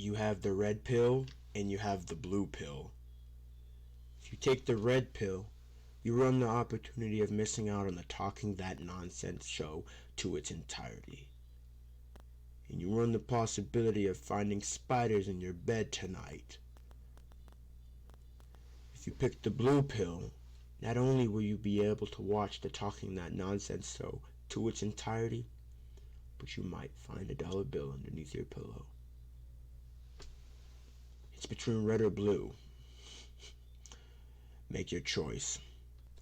you have the red pill and you have the blue pill. If you take the red pill, you run the opportunity of missing out on the Talking That Nonsense show to its entirety. And you run the possibility of finding spiders in your bed tonight. If you pick the blue pill, not only will you be able to watch the Talking That Nonsense show to its entirety, but you might find a dollar bill underneath your pillow. It's between red or blue. Make your choice.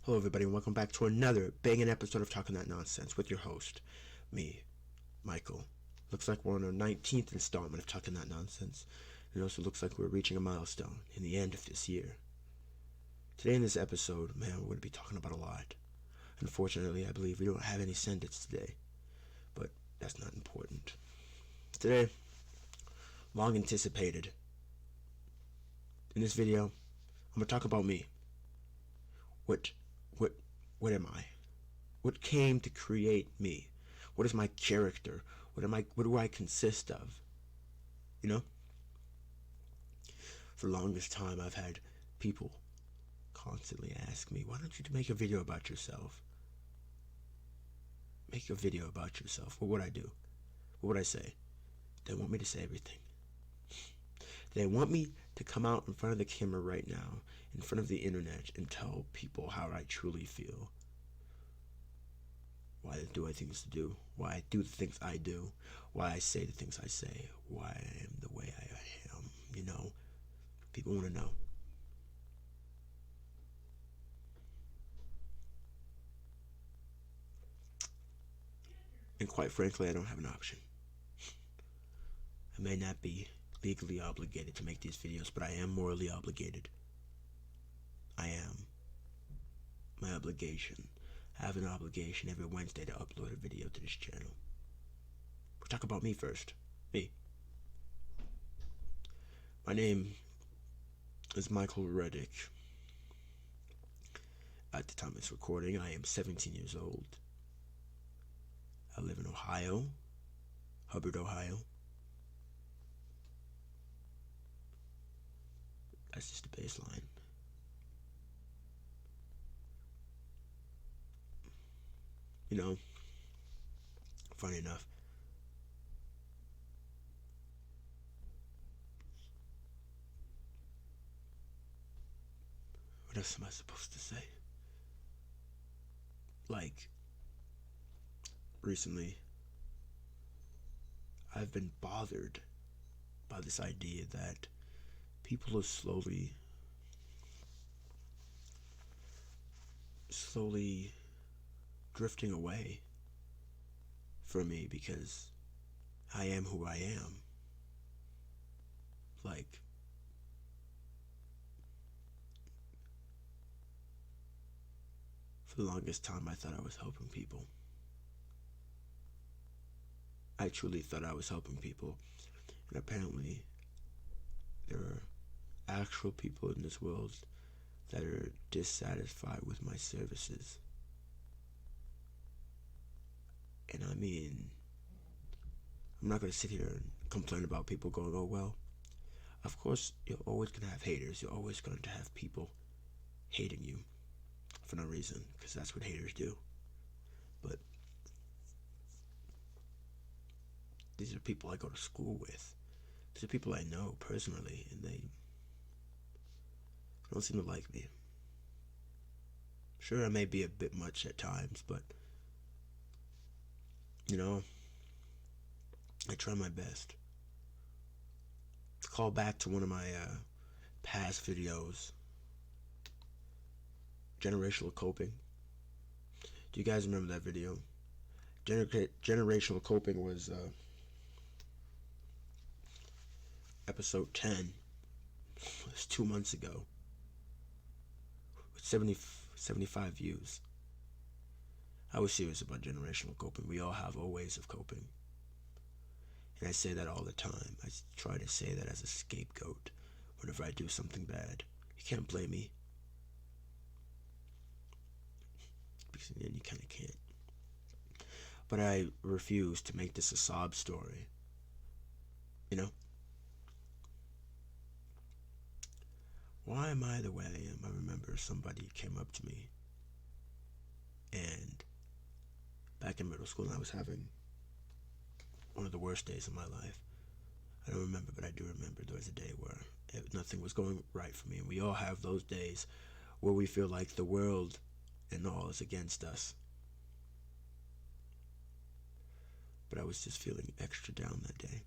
Hello everybody and welcome back to another banging episode of Talking That Nonsense with your host, me, Michael. Looks like we're on our 19th installment of Talking That Nonsense. It also looks like we're reaching a milestone in the end of this year. Today in this episode, man, we're going to be talking about a lot. Unfortunately, I believe we don't have any send-its today, but that's not important. Today, long anticipated. In this video, I'm going to talk about me. What am I? What came to create me? What is my character? What do I consist of? You know? For the longest time I've had people constantly ask me, why don't you make a video about yourself? Make a video about yourself. What would I do? What would I say? They want me to say everything. They want me to come out in front of the camera right now, in front of the internet, and tell people how I truly feel. Why I do things to do. Why I do the things I do. Why I say the things I say. Why I am the way I am. You know, people want to know. And quite frankly, I don't have an option. I may not be legally obligated to make these videos, but I am morally obligated. I am. My obligation. I have an obligation every Wednesday to upload a video to this channel. We'll talk about me first. Me. My name is Michael Reddick. At the time of this recording, I am 17 years old. I live in Ohio, Hubbard, Ohio. That's just the baseline. You know, funny enough, what else am I supposed to say? Like, recently, I've been bothered by this idea that people are slowly drifting away from me because I am who I am. Like, for the longest time I thought I was helping people. I truly thought I was helping people, and apparently there are actual people in this world that are dissatisfied with my services. And I mean, I'm not going to sit here and complain about people going, oh well. Of course, you're always going to have haters. You're always going to have people hating you for no reason, because that's what haters do. But these are people I go to school with. These are people I know personally, and they don't seem to like me. Sure, I may be a bit much at times, but you know, I try my best. To call back to one of my past videos, generational coping. Do you guys remember that video? Generational coping was episode 10. It was 2 months ago with 75 views. I was serious about generational coping. We all have our ways of coping. And I say that all the time. I try to say that as a scapegoat whenever I do something bad. You can't blame me. Because in the end, you kind of can't. But I refuse to make this a sob story. You know? why am I the way I am? I remember somebody came up to me, and back in middle school, I was having one of the worst days of my life. I don't remember, but I do remember there was a day where nothing was going right for me, and we all have those days where we feel like the world and all is against us. But I was just feeling extra down that day.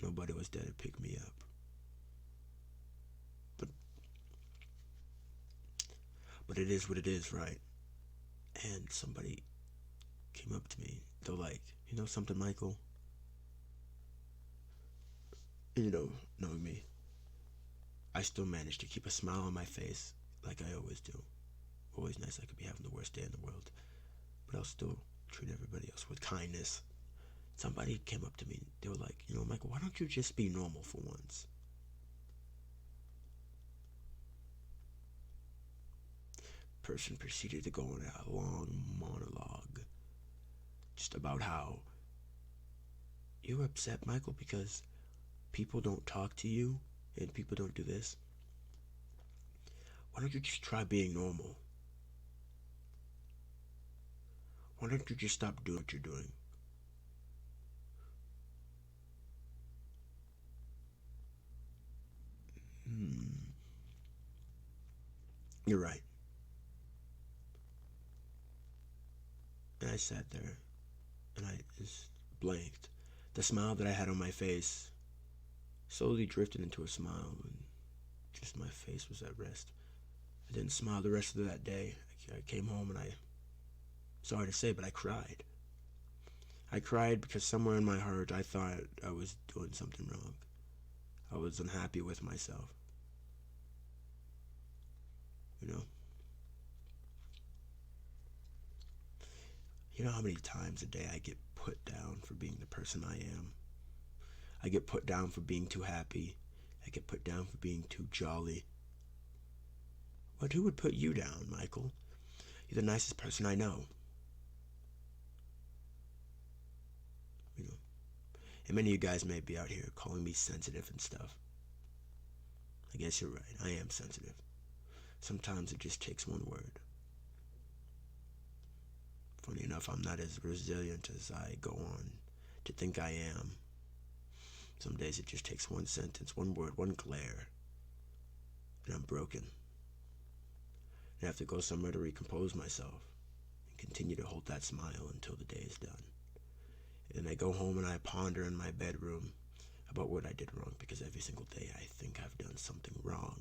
Nobody was there to pick me up. But it is what it is, right? And somebody came up to me. They're like, you know something, Michael? You know, knowing me, I still managed to keep a smile on my face like I always do. Always nice. I could be having the worst day in the world, but I'll still treat everybody else with kindness. Somebody came up to me. They were like, you know, Michael, why don't you just be normal for once? Person proceeded to go on a long monologue just about how you're upset, Michael, because people don't talk to you and people don't do this. Why don't you just try being normal? Why don't you just stop doing what you're doing? You're right. And I sat there and I just blanked. The smile that I had on my face slowly drifted into a smile, and just my face was at rest. I didn't smile the rest of that day. I came home and sorry to say, but I cried. I cried because somewhere in my heart I thought I was doing something wrong. I was unhappy with myself. You know? You know how many times a day I get put down for being the person I am? I get put down for being too happy. I get put down for being too jolly. But who would put you down, Michael? You're the nicest person I know. You know? And many of you guys may be out here calling me sensitive and stuff. I guess you're right. I am sensitive. Sometimes it just takes one word. Funny enough, I'm not as resilient as I go on to think I am. Some days it just takes one sentence, one word, one glare, and I'm broken. And I have to go somewhere to recompose myself and continue to hold that smile until the day is done. And then I go home and I ponder in my bedroom about what I did wrong, because every single day I think I've done something wrong.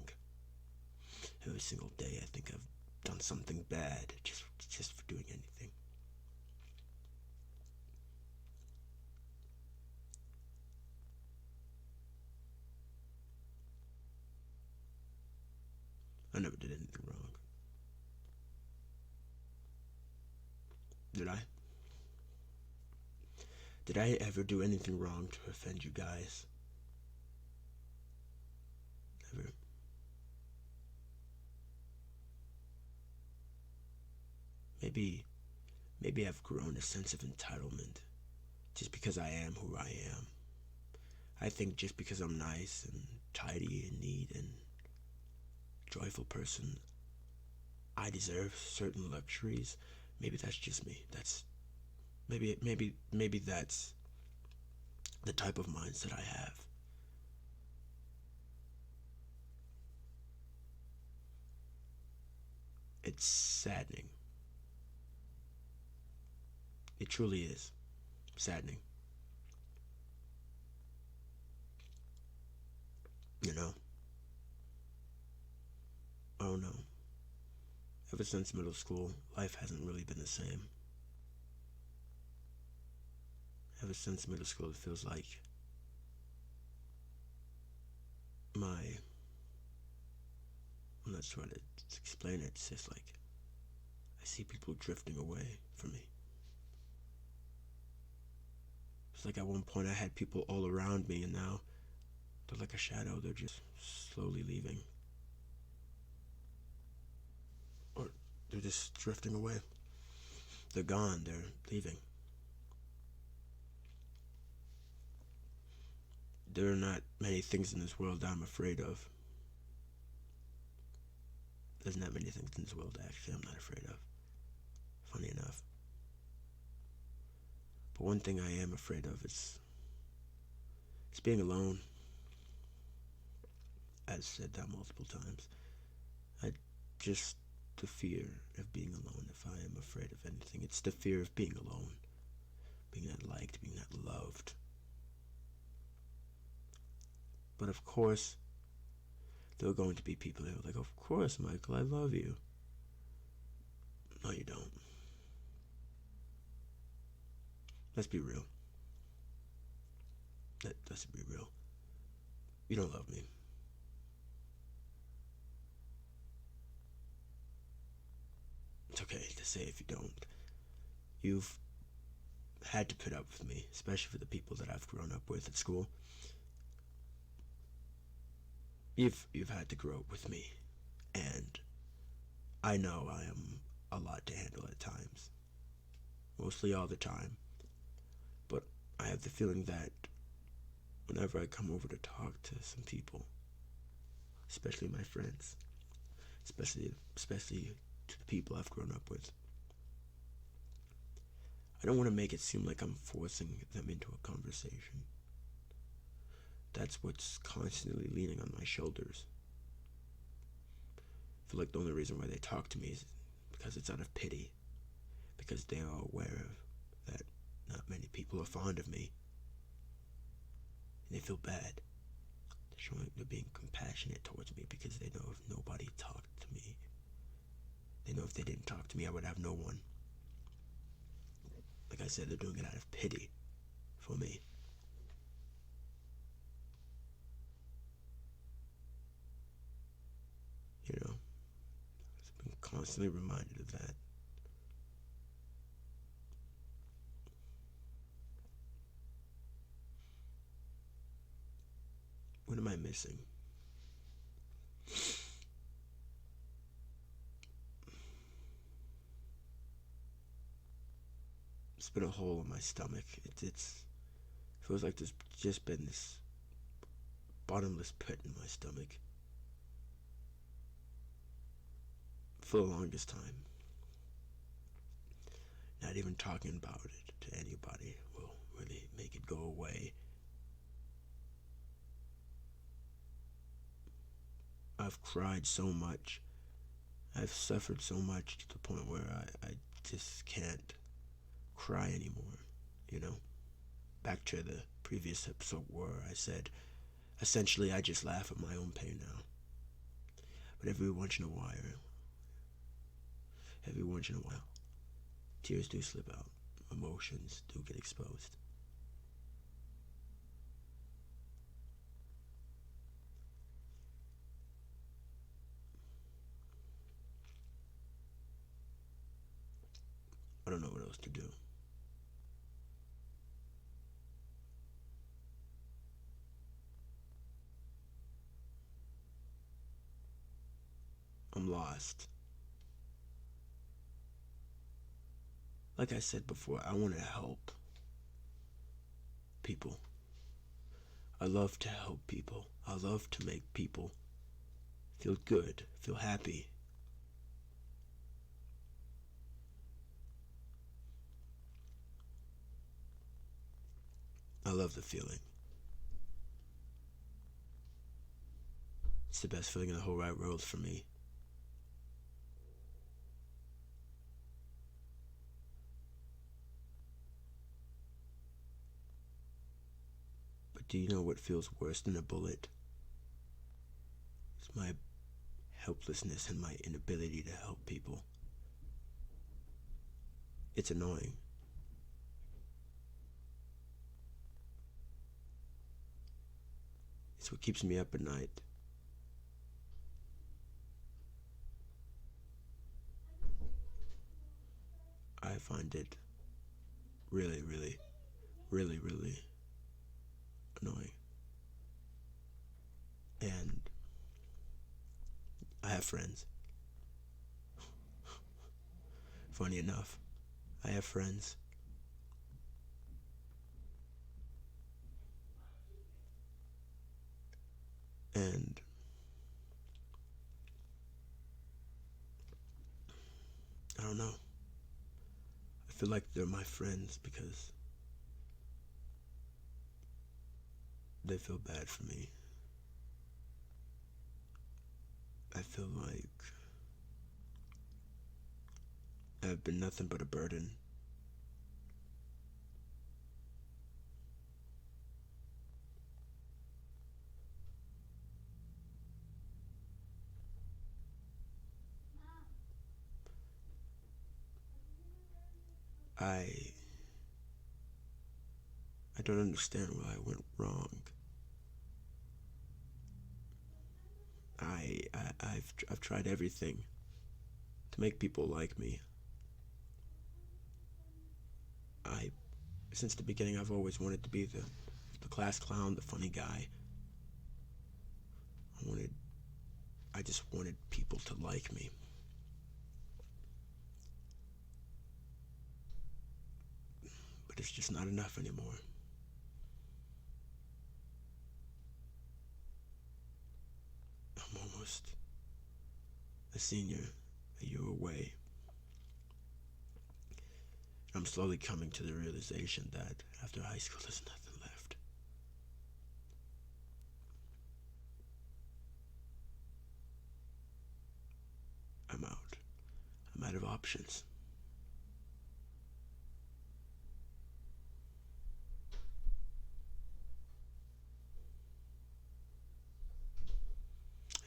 Every single day I think I've done something bad just for doing anything. I never did anything wrong. Did I? Did I ever do anything wrong to offend you guys? Never. Maybe I've grown a sense of entitlement just because I am who I am. I think just because I'm nice and tidy and neat and joyful person, I deserve certain luxuries. Maybe that's just me. Maybe that's the type of mindset I have. It's saddening. It truly is saddening. You know? Oh no. Ever since middle school, life hasn't really been the same. Ever since middle school, it feels like I'm not sure how to explain it. It's just like I see people drifting away from me. It's like at one point I had people all around me, and now they're like a shadow. They're just slowly leaving. Or they're just drifting away. They're gone. They're leaving. there are not many things in this world I'm afraid of. There's not many things in this world, actually, I'm not afraid of. Funny enough. But one thing I am afraid of is being alone. I've said that multiple times. Just the fear of being alone. If I am afraid of anything, it's the fear of being alone. Being not liked, being not loved. But of course, there are going to be people who are like, of course, Michael, I love you. No, you don't. Let's be real. Let's be real. You don't love me. It's okay to say if you don't. You've had to put up with me, especially for the people that I've grown up with at school. You've had to grow up with me, and I know I am a lot to handle at times. Mostly all the time. But I have the feeling that whenever I come over to talk to some people, especially my friends, especially to the people I've grown up with, I don't want to make it seem like I'm forcing them into a conversation. That's what's constantly leaning on my shoulders. I feel like the only reason why they talk to me is because it's out of pity. Because they are aware of that not many people are fond of me. And they feel bad. They're being compassionate towards me because they know if nobody talked to me, they know if they didn't talk to me, I would have no one. Like I said, they're doing it out of pity for me. You know, I've been constantly reminded of that. What am I missing? It's been a hole in my stomach. It feels like there's just been this bottomless pit in my stomach for the longest time. Not even talking about it to anybody will really make it go away. I've cried so much. I've suffered so much to the point where I just can't cry anymore, you know? Back to the previous episode where I said, essentially, I just laugh at my own pain now. But every once in a while, tears do slip out. Emotions do get exposed. I don't know what else to do. I'm lost. Like I said before, I want to help people. I love to help people. I love to make people feel good, feel happy. I love the feeling. It's the best feeling in the whole wide world for me. But do you know what feels worse than a bullet? It's my helplessness and my inability to help people. It's annoying. It's what keeps me up at night. I find it really, really, really, really annoying. And I have friends. Funny enough, I have friends. And I don't know. I feel like they're my friends because they feel bad for me. I feel like I've been nothing but a burden. I don't understand where I went wrong. I've tried everything to make people like me. Since the beginning, I've always wanted to be the class clown, the funny guy. I just wanted people to like me. But it's just not enough anymore. I'm almost a senior, a year away. I'm slowly coming to the realization that after high school, there's nothing left. I'm out. I'm out of options.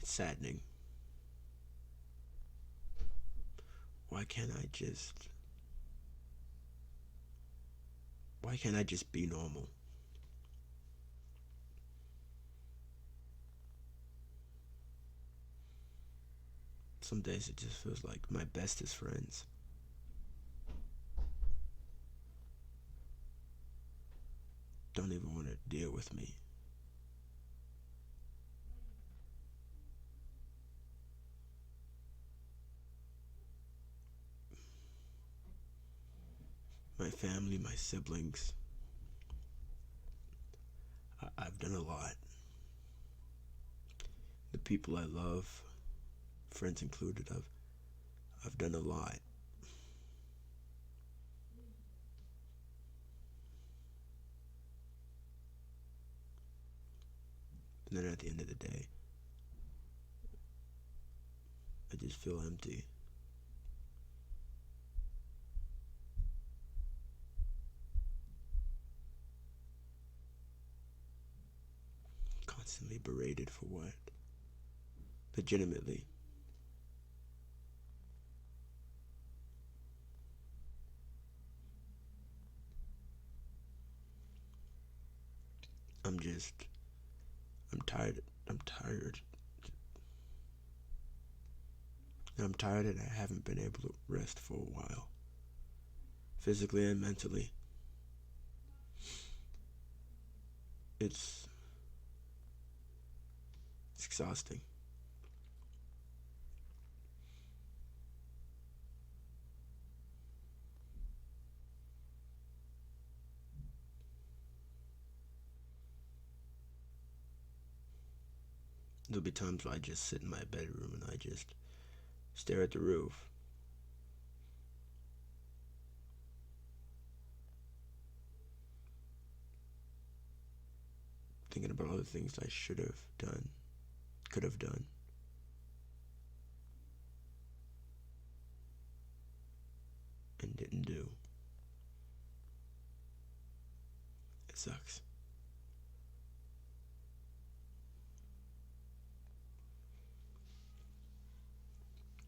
It's saddening. Why can't I just be normal? Some days it just feels like my bestest friends don't even want to deal with me. My family, my siblings, I've done a lot. The people I love, friends included, I've done a lot. And then at the end of the day, I just feel empty. Constantly berated for what? Legitimately. I'm tired. I'm tired. I'm tired and I haven't been able to rest for a while. Physically and mentally. It's exhausting. There'll be times where I just sit in my bedroom and I just stare at the roof. Thinking about all the things I should have done, could have done. And didn't do. It sucks.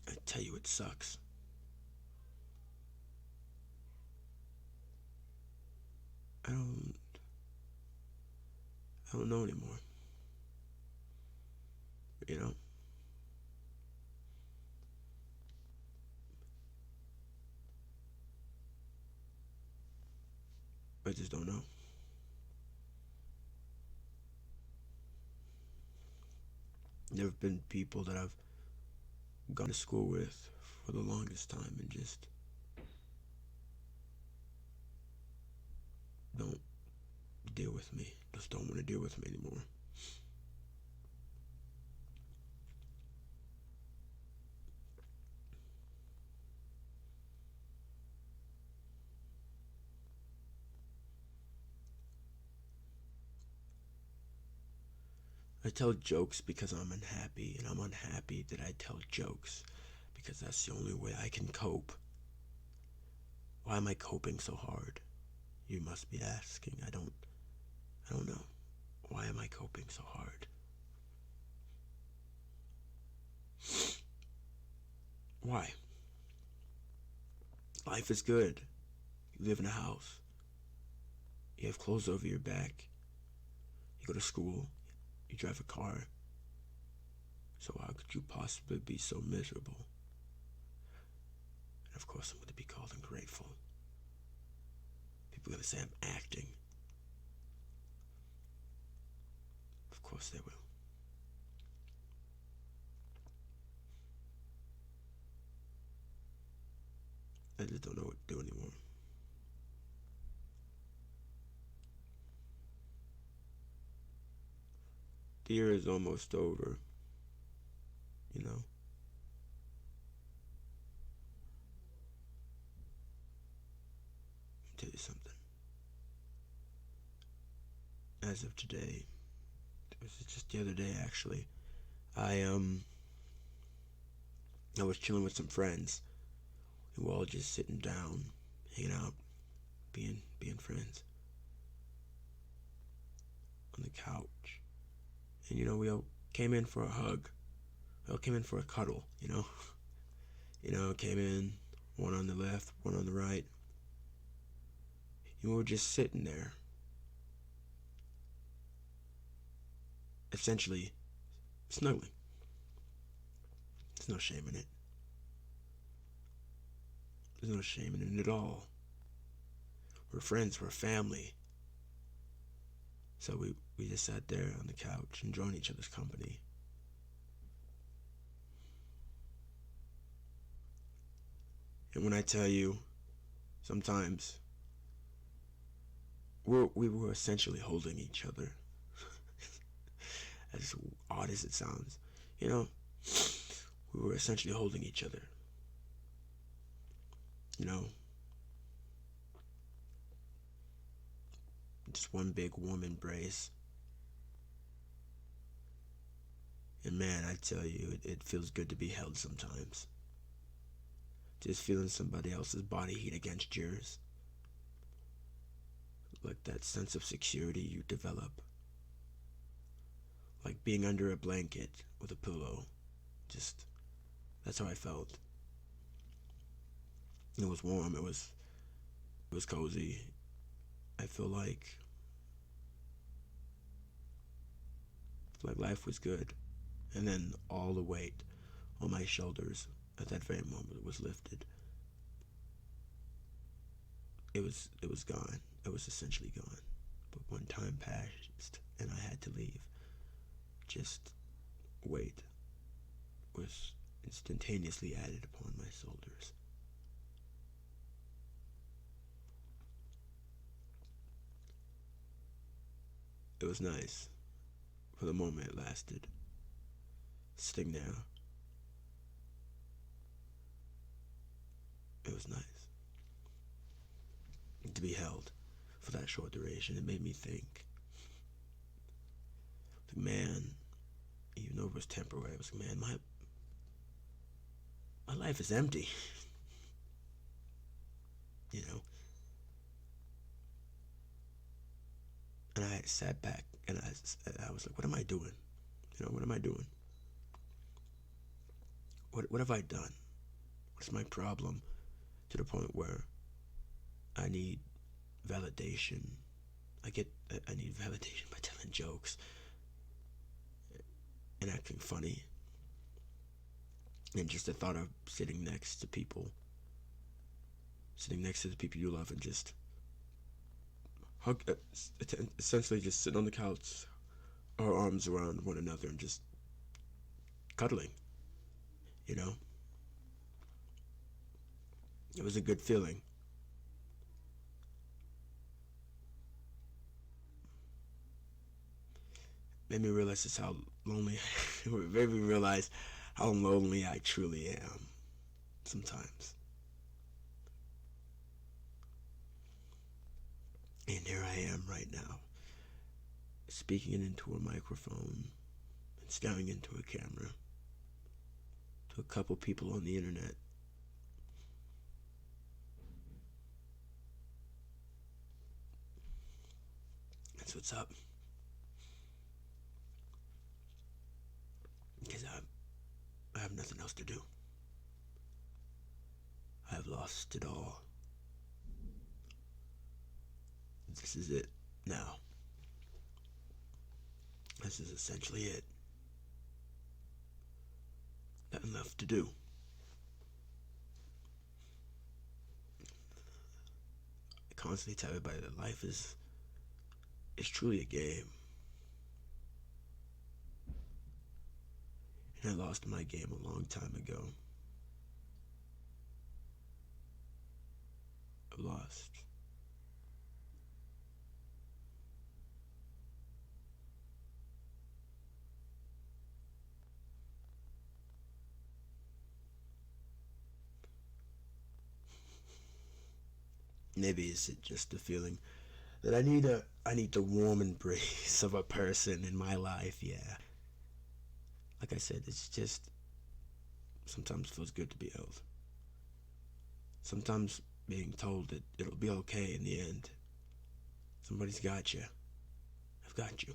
I tell you, it sucks. I don't know anymore. You know? I just don't know. There have been people that I've gone to school with for the longest time and just don't deal with me. Just don't want to deal with me anymore. I tell jokes because I'm unhappy, and I'm unhappy that I tell jokes because that's the only way I can cope. Why am I coping so hard? You must be asking. I don't know. Why am I coping so hard? Why? Life is good. You live in a house. You have clothes over your back. You go to school. You drive a car. So how could you possibly be so miserable? And of course I'm going to be called ungrateful. People are going to say I'm acting. Of course they will. I just don't know what to do anymore. The year is almost over, you know. I'll tell you something. As of today, it was just the other day actually, I was chilling with some friends. We were all just sitting down, hanging out, being friends on the couch. And we all came in for a hug. We all came in for a cuddle, came in, one on the left, one on the right. And we were just sitting there, essentially snuggling. There's no shame in it. There's no shame in it at all. We're friends, we're family. So we just sat there on the couch, enjoying each other's company. And when I tell you, sometimes we were essentially holding each other. As odd as it sounds, we were essentially holding each other. Just one big warm embrace. And man, I tell you, it feels good to be held sometimes. Just feeling somebody else's body heat against yours. Like that sense of security you develop. Like being under a blanket with a pillow. Just, that's how I felt. It was warm, it was cozy. I feel like life was good. And then all the weight on my shoulders at that very moment was lifted. It was gone. It was essentially gone. But when time passed and I had to leave, just weight was instantaneously added upon my shoulders. It was nice. For the moment it lasted. Sitting there. It was nice. To be held for that short duration, it made me think. Man, even though it was temporary, I was like, man, my life is empty. And I sat back and I was like, what am I doing? What am I doing? What have I done? What's my problem? To the point where I need validation. I need validation by telling jokes and acting funny. And just the thought of sitting next to the people you love and just hug, essentially just sitting on the couch, our arms around one another and just cuddling, It was a good feeling. Made me realize just how lonely, made me realize how lonely I truly am sometimes. And here I am right now, speaking into a microphone, staring into a camera to a couple people on the internet. That's what's up. Because I have nothing else to do. I have lost it all. This is it now. This is essentially it. Nothing left to do. I constantly tell everybody that life is truly a game. And I lost my game a long time ago. I lost. Maybe it's just the feeling that I need the warm embrace of a person in my life, yeah. Like I said, it's just, sometimes feels good to be held. Sometimes being told that it'll be okay in the end. Somebody's got you. I've got you.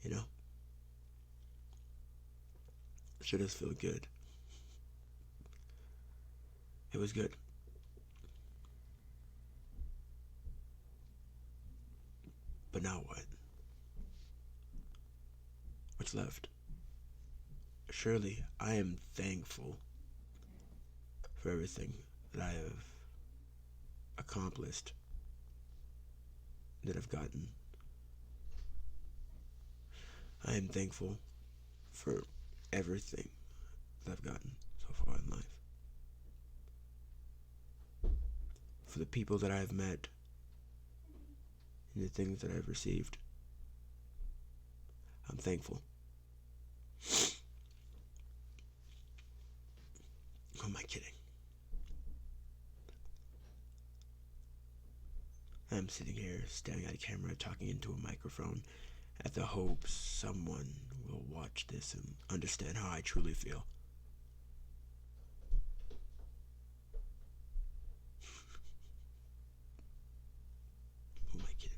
You know? It sure does feel good. It was good. But now what? What's left? Surely I am thankful for everything that I have accomplished, that I've gotten. I am thankful for everything that I've gotten so far in life. For the people that I have met and the things that I've received. I'm thankful. Who am I kidding? I'm sitting here staring at a camera, talking into a microphone, at the hopes someone will watch this and understand how I truly feel. Who am I kidding?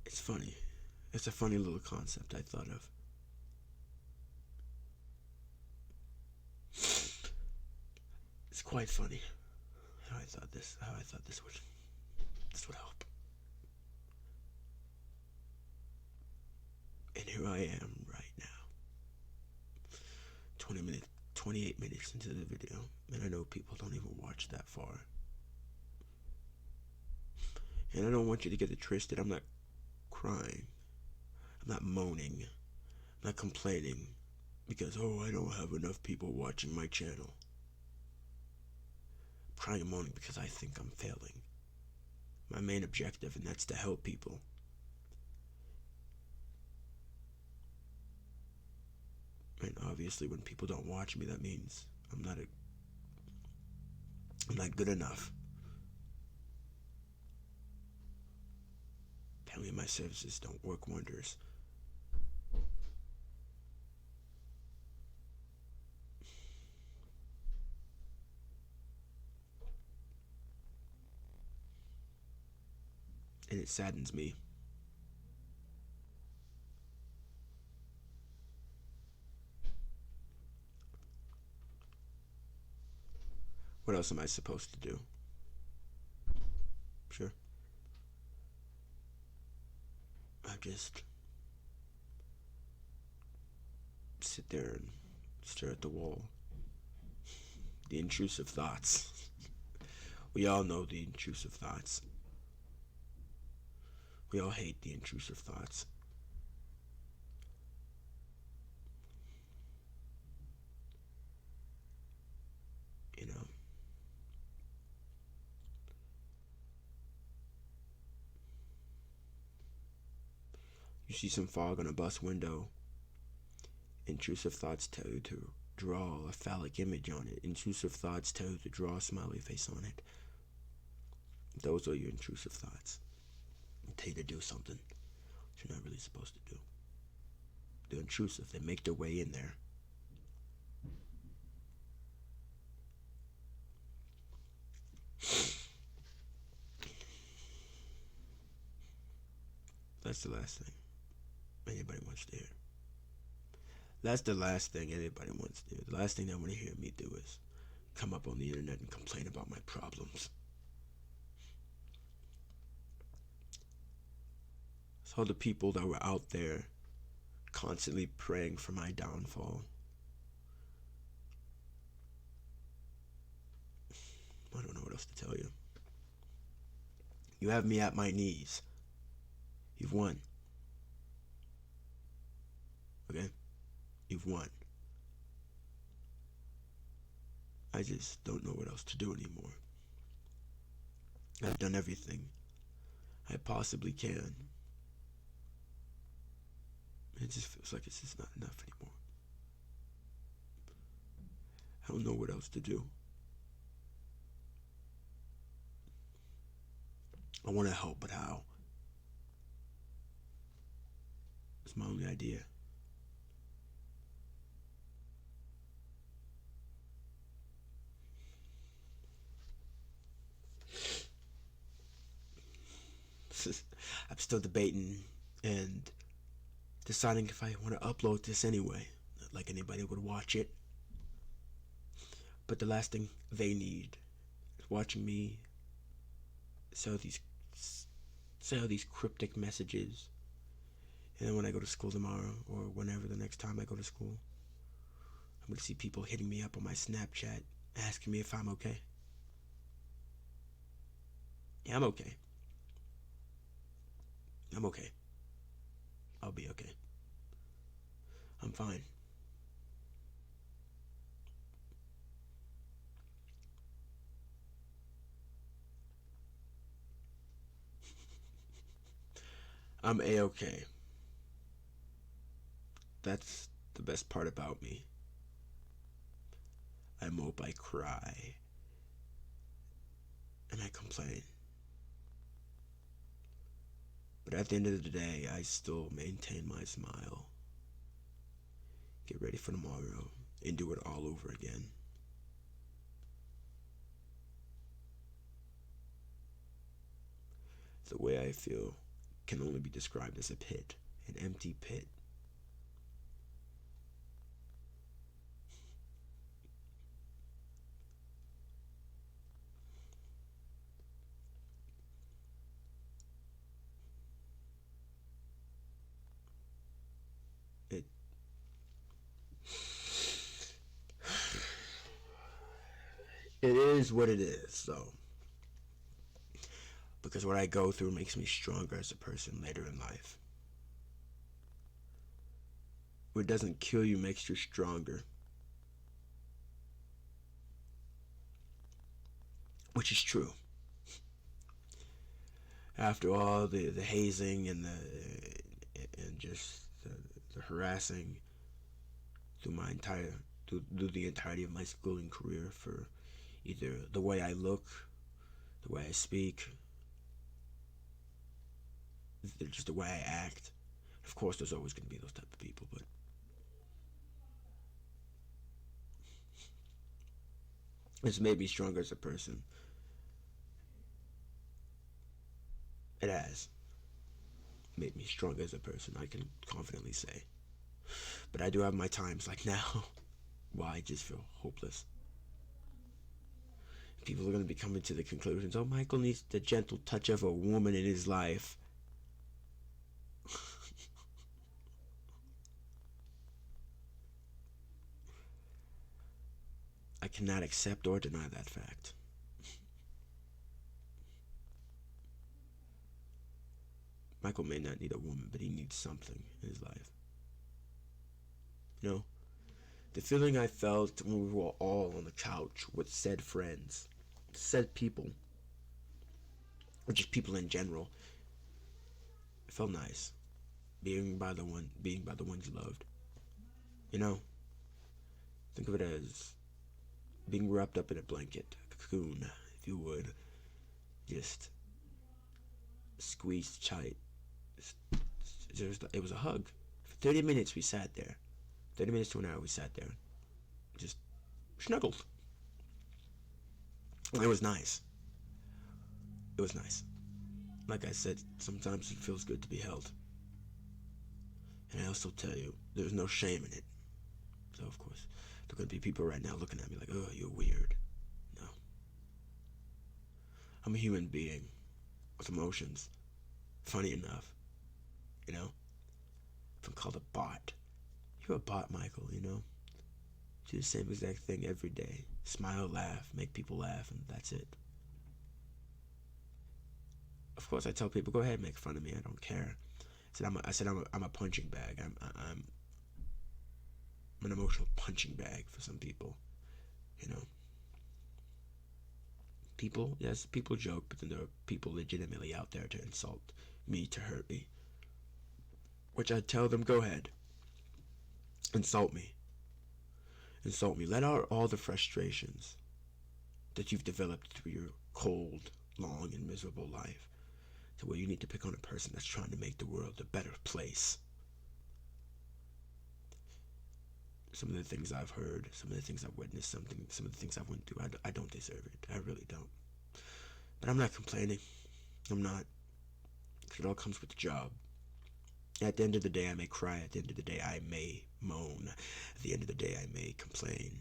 It's funny. It's a funny little concept I thought of. It's quite funny how I thought this would help. And here I am right now. 28 minutes into the video, and I know people don't even watch that far. And I don't want you to get it twisted. I'm not crying. I'm not moaning. I'm not complaining because, I don't have enough people watching my channel. I'm crying and moaning because I think I'm failing. My main objective, and that's to help people. And obviously when people don't watch me, that means I'm not good enough. Apparently my services don't work wonders. And it saddens me. What else am I supposed to do? Sure. I just sit there and stare at the wall. The intrusive thoughts. We all know the intrusive thoughts. We all hate the intrusive thoughts. You know. You see some fog on a bus window. Intrusive thoughts tell you to draw a phallic image on it. Intrusive thoughts tell you to draw a smiley face on it. Those are your intrusive thoughts. They tell you to do something. you're not really supposed to do. They're intrusive. They make their way in there. That's the last thing anybody wants to hear. That's the last thing anybody wants to do. The last thing they want to hear me do is come up on the internet and complain about my problems. So the people that were out there constantly praying for my downfall, I don't know what else to tell you. You have me at my knees. You've won. Okay? You've won. I just don't know what else to do anymore. I've done everything I possibly can. It just feels like it's just not enough anymore. I don't know what else to do. I want to help, but how? It's my only idea. I'm still debating and deciding if I want to upload this anyway. Not like anybody would watch it. But the last thing they need is watching me say all these cryptic messages. And then when I go to school tomorrow, or whenever the next time I go to school, I'm going to see people hitting me up on my Snapchat, asking me if I'm okay. Yeah, I'm okay. I'm okay. I'll be okay. I'm fine. I'm A-okay. That's the best part about me. I mope, I cry, and I complain. But at the end of the day, I still maintain my smile. Get ready for tomorrow and do it all over again. The way I feel can only be described as a pit, an empty pit. It is what it is, though. Because what I go through makes me stronger as a person later in life. What doesn't kill you makes you stronger. Which is true. After all the hazing and just the harassing through the entirety of my schooling career for either the way I look, the way I speak, just the way I act. Of course, there's always going to be those type of people, but it's made me stronger as a person. It has made me stronger as a person, I can confidently say. But I do have my times, like now, where I just feel hopeless. People are going to be coming to the conclusions, oh, Michael needs the gentle touch of a woman in his life. I cannot accept or deny that fact. Michael may not need a woman, but he needs something in his life. You know, the feeling I felt when we were all on the couch with said friends, said people, or just people in general, it felt nice. Being by the ones you loved. You know, think of it as being wrapped up in a blanket, a cocoon, if you would, just squeezed tight, it was a hug. For 30 minutes we sat there. 30 minutes to an hour we sat there. Just snuggled. It was nice. It was nice. Like I said, sometimes it feels good to be held. And I also tell you, there's no shame in it. So, of course, there could be people right now looking at me like, oh, you're weird. No. I'm a human being with emotions. Funny enough. You know? If I'm called a bot. You're a bot, Michael, you know? Do the same exact thing every day. Smile, laugh, make people laugh, and that's it. Of course, I tell people, go ahead, make fun of me. I don't care. I said I'm a punching bag. I'm an emotional punching bag for some people. You know. People joke, but then there are people legitimately out there to insult me, to hurt me. Which I tell them, go ahead. Insult me. Insult me. Let out all the frustrations that you've developed through your cold, long, and miserable life. To where you need to pick on a person that's trying to make the world a better place. Some of the things I've heard, some of the things I've witnessed, some of the things I went through, I don't deserve it. I really don't. But I'm not complaining. I'm not. Because it all comes with the job. At the end of the day, I may cry. At the end of the day, I may moan. At the end of the day, I may complain.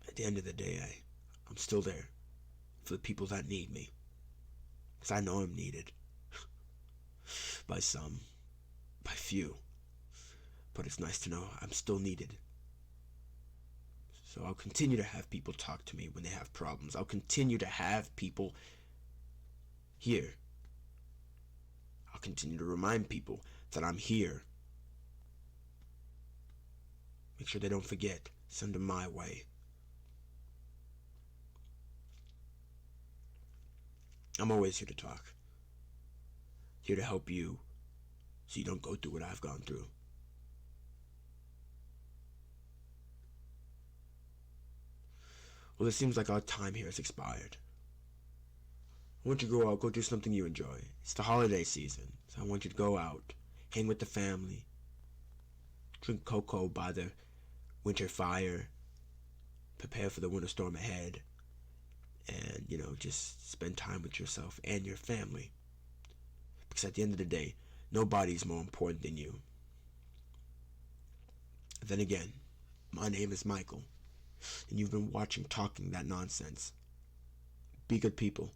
At the end of the day, I'm still there for the people that need me. Because I know I'm needed. By some. By few. But it's nice to know I'm still needed. So I'll continue to have people talk to me when they have problems. I'll continue to have people here. I'll continue to remind people that I'm here. Make sure they don't forget. Send them my way. I'm always here to talk. Here to help you so you don't go through what I've gone through. Well, it seems like our time here has expired. I want you to go out, go do something you enjoy. It's the holiday season, so I want you to go out, hang with the family, drink cocoa by the winter fire, prepare for the winter storm ahead, and, just spend time with yourself and your family. Because at the end of the day, nobody's more important than you. Then again, my name is Michael, and you've been watching Talking That Nonsense. Be good people.